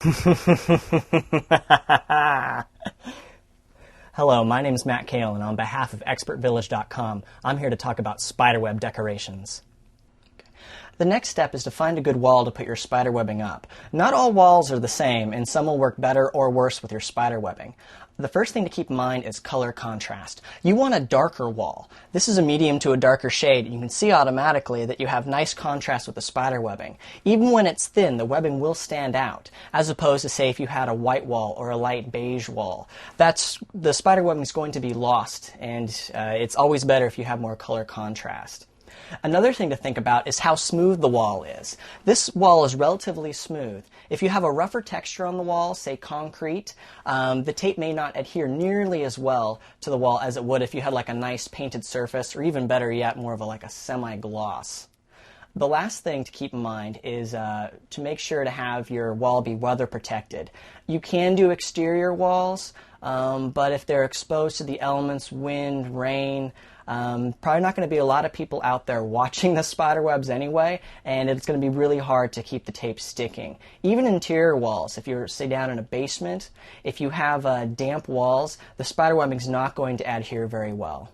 Hello, my name is Matt Kale, and on behalf of ExpertVillage.com, I'm here to talk about spiderweb decorations. The next step is to find a good wall to put your spiderwebbing up. Not all walls are the same, and some will work better or worse with your spiderwebbing. The first thing to keep in mind is color contrast. You want a darker wall. This is a medium to a darker shade, and you can see automatically that you have nice contrast with the spiderwebbing. Even when it's thin, the webbing will stand out, as opposed to, say, if you had a white wall or a light beige wall. The spiderwebbing is going to be lost, and it's always better if you have more color contrast. Another thing to think about is how smooth the wall is. This wall is relatively smooth. If you have a rougher texture on the wall, say concrete, the tape may not adhere nearly as well to the wall as it would if you had like a nice painted surface, or even better yet, more of a semi-gloss. The last thing to keep in mind is to make sure to have your wall be weather protected. You can do exterior walls, but if they're exposed to the elements, wind, rain, probably not going to be a lot of people out there watching the spiderwebs anyway, and it's going to be really hard to keep the tape sticking. Even interior walls, if you're, say, down in a basement, if you have damp walls, the spiderwebbing is not going to adhere very well.